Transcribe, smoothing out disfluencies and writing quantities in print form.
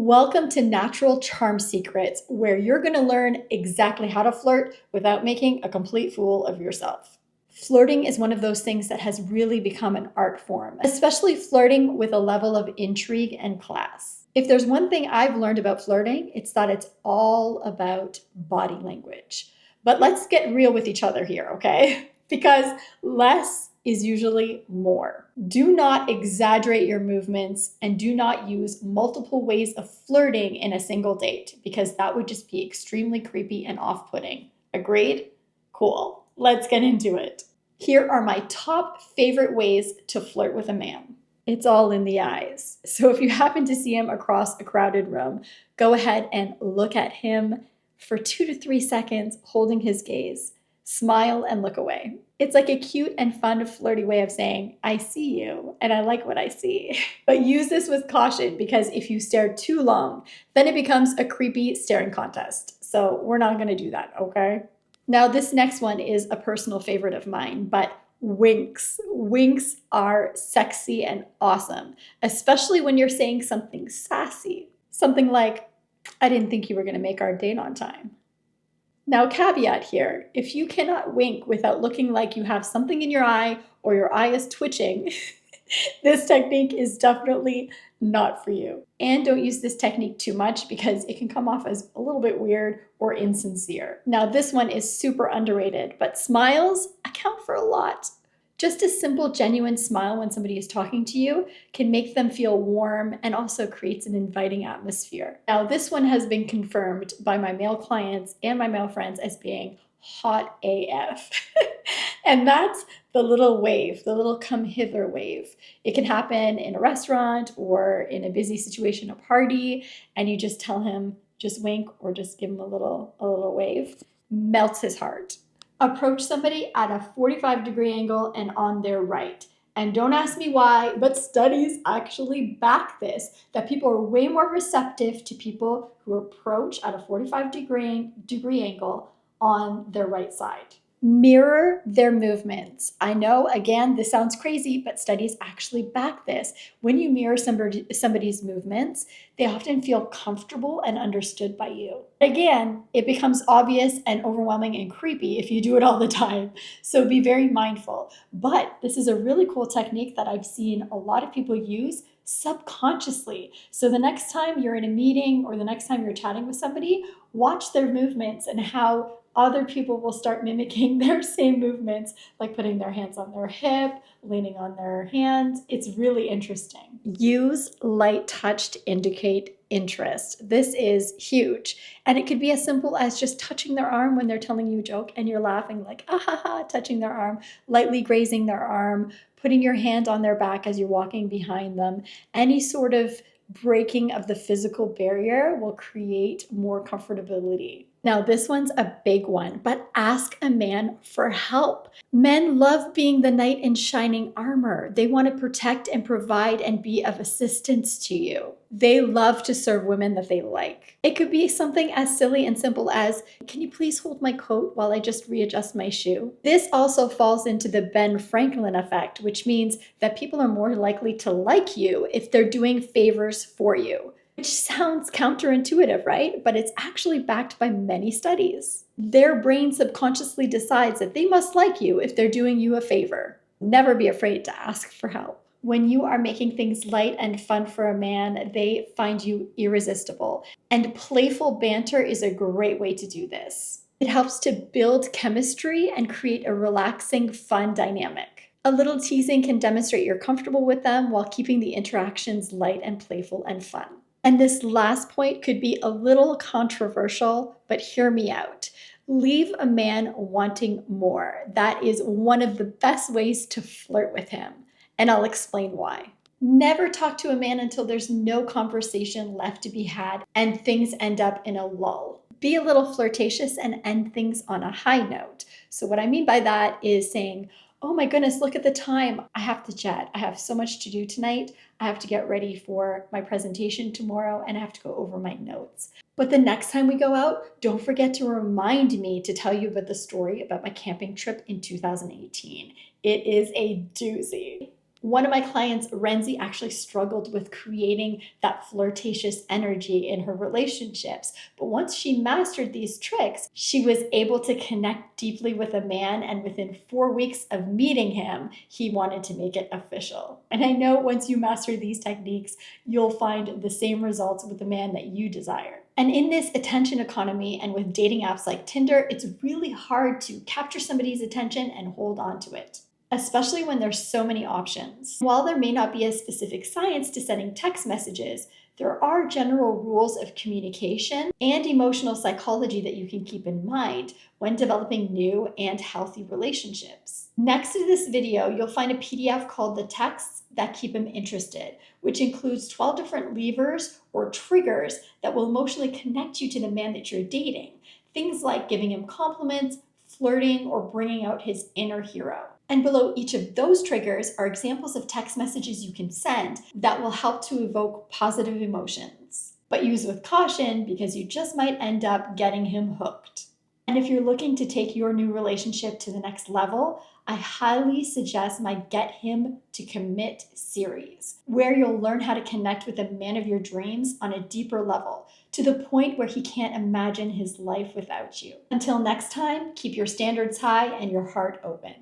Welcome to Natural Charm Secrets, where you're going to learn exactly how to flirt without making a complete fool of yourself. Flirting is one of those things that has really become an art form, especially flirting with a level of intrigue and class. If there's one thing I've learned about flirting, it's that it's all about body language. But let's get real with each other here, okay? Because less is usually more. Do not exaggerate your movements and do not use multiple ways of flirting in a single date because that would just be extremely creepy and off-putting. Agreed? Cool. Let's get into it. Here are my top favorite ways to flirt with a man. It's all in the eyes. So if you happen to see him across a crowded room, go ahead and look at him for 2 to 3 seconds, holding his gaze. Smile and look away. It's like a cute and fun, flirty way of saying, I see you and I like what I see. But use this with caution because if you stare too long, then it becomes a creepy staring contest. So we're not going to do that, okay? Now, this next one is a personal favorite of mine, but winks. Winks are sexy and awesome, especially when you're saying something sassy. Something like, I didn't think you were going to make our date on time. Now, caveat here, if you cannot wink without looking like you have something in your eye or your eye is twitching, this technique is definitely not for you. And don't use this technique too much because it can come off as a little bit weird or insincere. Now, this one is super underrated, but smiles account for a lot. Just a simple, genuine smile when somebody is talking to you can make them feel warm and also creates an inviting atmosphere. Now, this one has been confirmed by my male clients and my male friends as being hot AF. And that's the little wave, the little come hither wave. It can happen in a restaurant or in a busy situation, a party, and you just tell him, just wink or just give him a little wave. Melts his heart. Approach somebody at a 45-degree angle and on their right. And don't ask me why, but studies actually back this, that people are way more receptive to people who approach at a 45-degree angle on their right side. Mirror their movements. I know, again, this sounds crazy, but studies actually back this. When you mirror somebody's movements, they often feel comfortable and understood by you. Again, it becomes obvious and overwhelming and creepy if you do it all the time, so be very mindful. But this is a really cool technique that I've seen a lot of people use subconsciously. So the next time you're in a meeting or the next time you're chatting with somebody, watch their movements and how other people will start mimicking their same movements, like putting their hands on their hip, leaning on their hand. It's really interesting. Use light touch to indicate interest. This is huge. And it could be as simple as just touching their arm when they're telling you a joke and you're laughing like, ah ha ha, touching their arm, lightly grazing their arm, putting your hand on their back as you're walking behind them. Any sort of breaking of the physical barrier will create more comfortability. Now, this one's a big one, but ask a man for help. Men love being the knight in shining armor. They want to protect and provide and be of assistance to you. They love to serve women that they like. It could be something as silly and simple as, can you please hold my coat while I just readjust my shoe? This also falls into the Ben Franklin effect, which means that people are more likely to like you if they're doing favors for you. Which sounds counterintuitive, right? But it's actually backed by many studies. Their brain subconsciously decides that they must like you if they're doing you a favor. Never be afraid to ask for help. When you are making things light and fun for a man, they find you irresistible. And playful banter is a great way to do this. It helps to build chemistry and create a relaxing, fun dynamic. A little teasing can demonstrate you're comfortable with them while keeping the interactions light and playful and fun. And this last point could be a little controversial, but hear me out. Leave a man wanting more. That is one of the best ways to flirt with him. And I'll explain why. Never talk to a man until there's no conversation left to be had and things end up in a lull. Be a little flirtatious and end things on a high note. So what I mean by that is saying, oh my goodness, look at the time. I have to chat. I have so much to do tonight. I have to get ready for my presentation tomorrow and I have to go over my notes. But the next time we go out, don't forget to remind me to tell you about the story about my camping trip in 2018. It is a doozy. One of my clients, Renzi, actually struggled with creating that flirtatious energy in her relationships. But once she mastered these tricks, she was able to connect deeply with a man. And within 4 weeks of meeting him, he wanted to make it official. And I know once you master these techniques, you'll find the same results with the man that you desire. And in this attention economy and with dating apps like Tinder, it's really hard to capture somebody's attention and hold on to it, especially when there's so many options. While there may not be a specific science to sending text messages, there are general rules of communication and emotional psychology that you can keep in mind when developing new and healthy relationships. Next to this video, you'll find a PDF called The Texts That Keep Him Interested, which includes 12 different levers or triggers that will emotionally connect you to the man that you're dating. Things like giving him compliments, flirting, or bringing out his inner hero. And below each of those triggers are examples of text messages you can send that will help to evoke positive emotions. But use with caution because you just might end up getting him hooked. And if you're looking to take your new relationship to the next level, I highly suggest my Get Him to Commit series, where you'll learn how to connect with the man of your dreams on a deeper level, to the point where he can't imagine his life without you. Until next time, keep your standards high and your heart open.